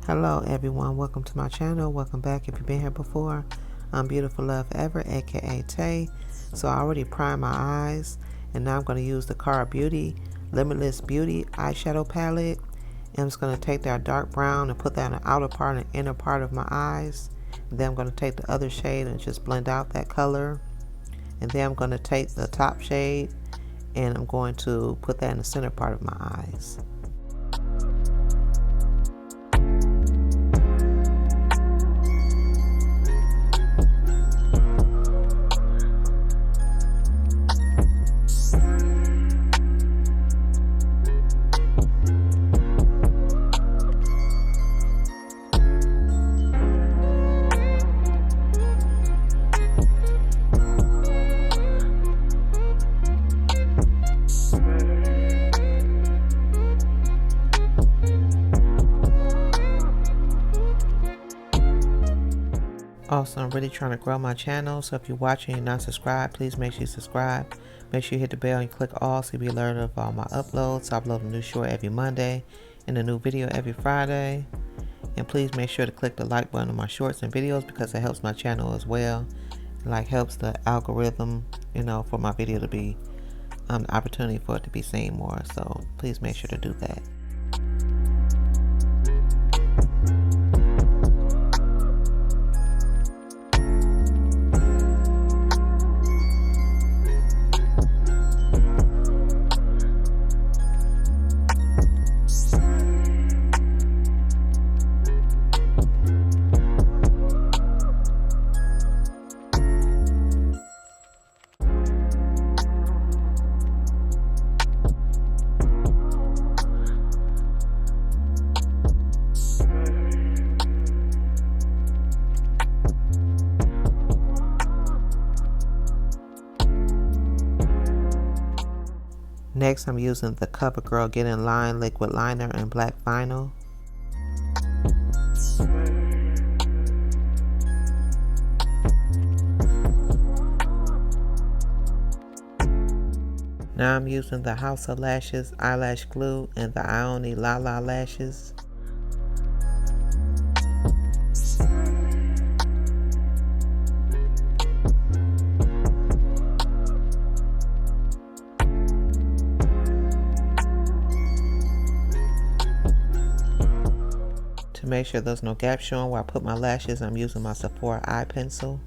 Hello everyone, welcome to my channel. Welcome back if you've been here before. I'm Beautiful Love Forever, aka Tay. So I already primed my eyes, and now I'm going to use the Cara Beauty Limitless Beauty eyeshadow palette. And I'm just going to take that dark brown and put that in the outer part and inner part of my eyes. And then I'm going to take the other shade and just blend out that color. And then I'm going to take the top shade and I'm going to put that in the center part of my eyes. Also, I'm really trying to grow my channel, so if you're watching and not subscribed, please make sure you subscribe. Make sure you hit the bell and click all so you'll be alerted of all my uploads. I upload a new short every Monday and a new video every Friday. And please make sure to click the like button on my shorts and videos because it helps my channel as well. It helps the algorithm, for my video to be the opportunity for it to be seen more. So please make sure to do that. Next, I'm using the Covergirl Get In Line Liquid Liner in Black Vinyl. Now I'm using the House of Lashes Eyelash Glue and the Ioni La La Lashes. To make sure there's no gap showing where I put my lashes, I'm using my Sephora eye pencil.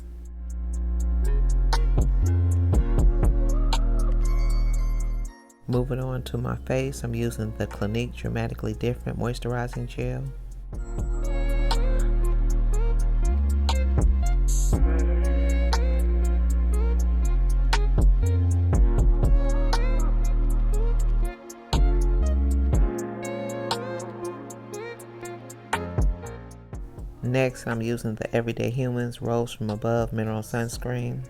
Moving on to my face, I'm using the Clinique Dramatically Different Moisturizing Gel. Next, I'm using the Everyday Humans Rose From Above Mineral Sunscreen.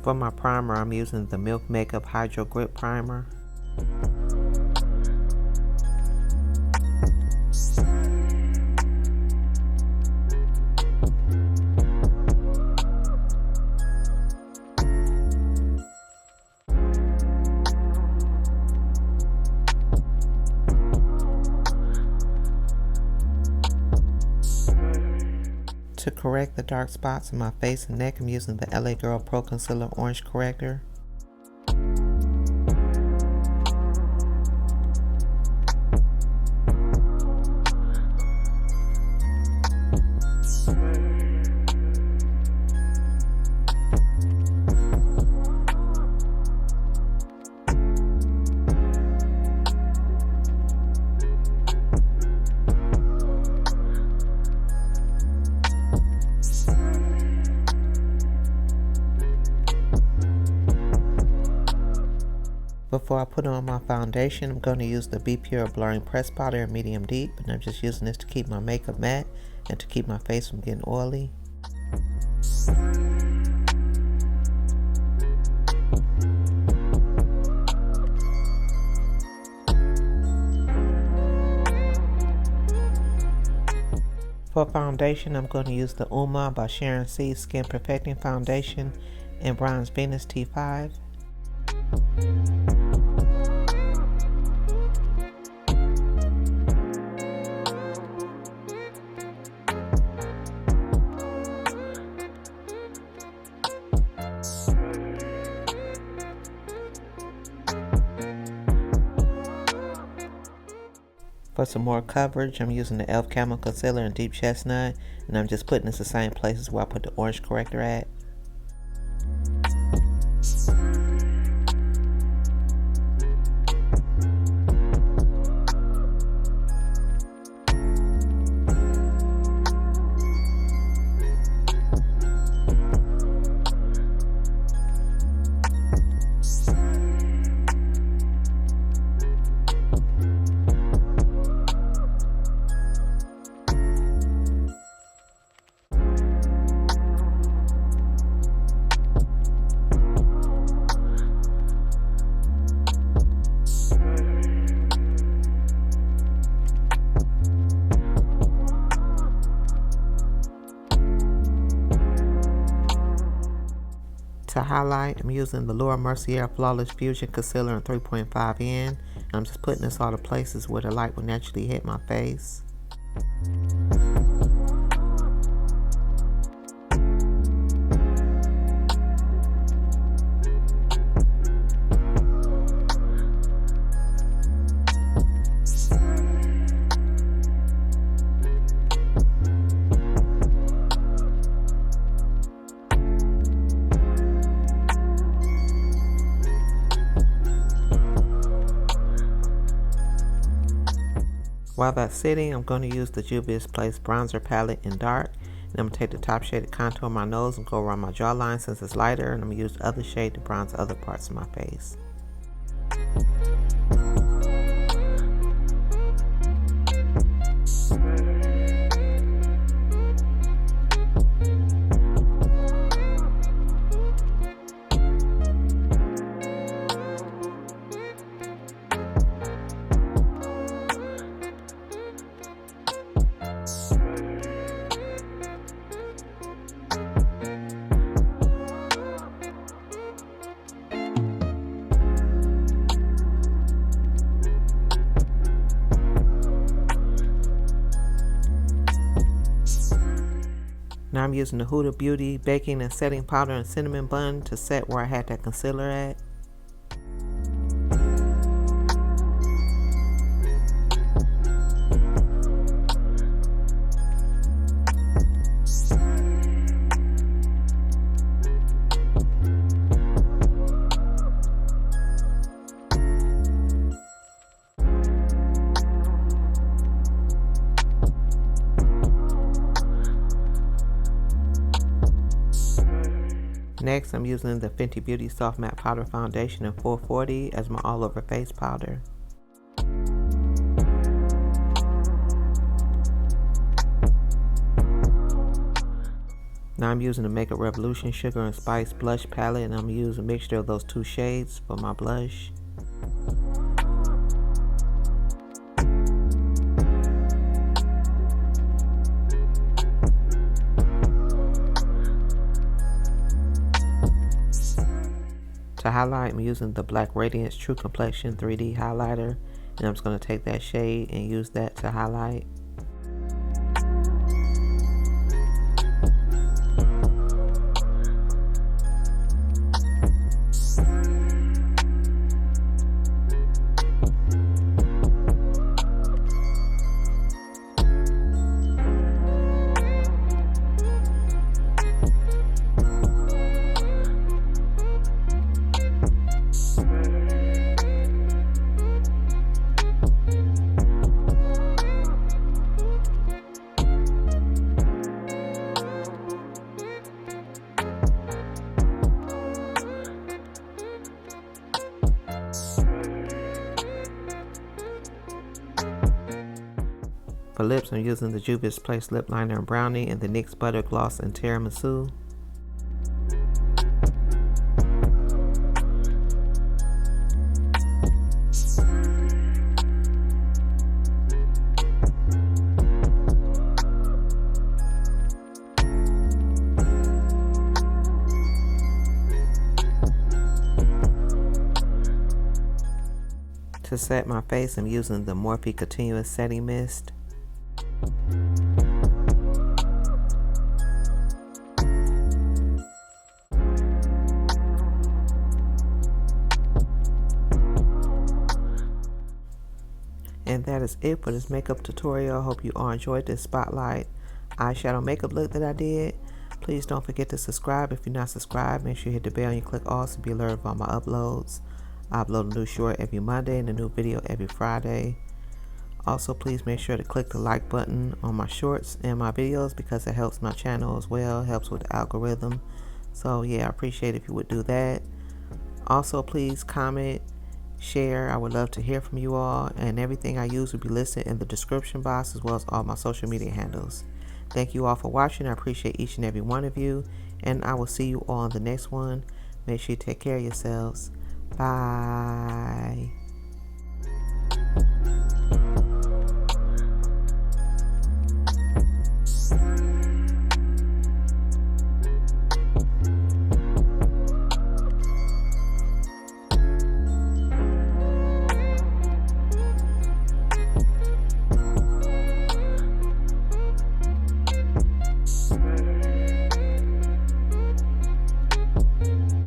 For my primer, I'm using the Milk Makeup Hydro Grip Primer. To correct the dark spots in my face and neck, I'm using the LA Girl Pro Concealer Orange Corrector. Before I put on my foundation, I'm going to use the Be Pure Blurring Press Powder in Medium Deep, and I'm just using this to keep my makeup matte and to keep my face from getting oily. For foundation, I'm going to use the Uma by Sharon C Skin Perfecting Foundation in Bronze Venus T5. For some more coverage, I'm using the e.l.f. Camo Concealer in Deep Chestnut, and I'm just putting this the same places where I put the orange corrector at. To highlight, I'm using the Laura Mercier Flawless Fusion Concealer in 3.5N, and I'm just putting this all the places where the light will naturally hit my face. While that's sitting, I'm going to use the Juvia's Place Bronzer Palette in Dark. And I'm going to take the top shaded contour on my nose and go around my jawline since it's lighter. And I'm going to use the other shade to bronze other parts of my face. Now I'm using the Huda Beauty Baking and Setting Powder and Cinnamon Bun to set where I had that concealer at. Next, I'm using the Fenty Beauty Soft Matte Powder Foundation in 440 as my all-over face powder. Now I'm using the Makeup Revolution Sugar and Spice Blush Palette, and I'm using a mixture of those two shades for my blush. To highlight, I'm using the Black Radiance True Complexion 3D highlighter, and I'm just going to take that shade and use that to highlight. For lips, I'm using the Juvia's Place Lip Liner in Brownie and the NYX Butter Gloss in Tiramisu. To set my face, I'm using the Morphe Continuous Setting Mist. And that is it for this makeup tutorial. I hope you all enjoyed this spotlight eyeshadow makeup look that I did. Please don't forget to subscribe if you're not subscribed. Make sure you hit the bell and you click all to be alerted of all my uploads. I upload a new short every Monday and a new video every Friday. Also, please make sure to click the like button on my shorts and my videos because it helps my channel as well. It helps with the algorithm. So yeah, I appreciate if you would do that. Also, please comment, share. I would love to hear from you all, and everything I use will be listed in the description box as well as all my social media handles. Thank you all for watching. I appreciate each and every one of you, and I will see you all on the next one. Make sure you take care of yourselves. Bye.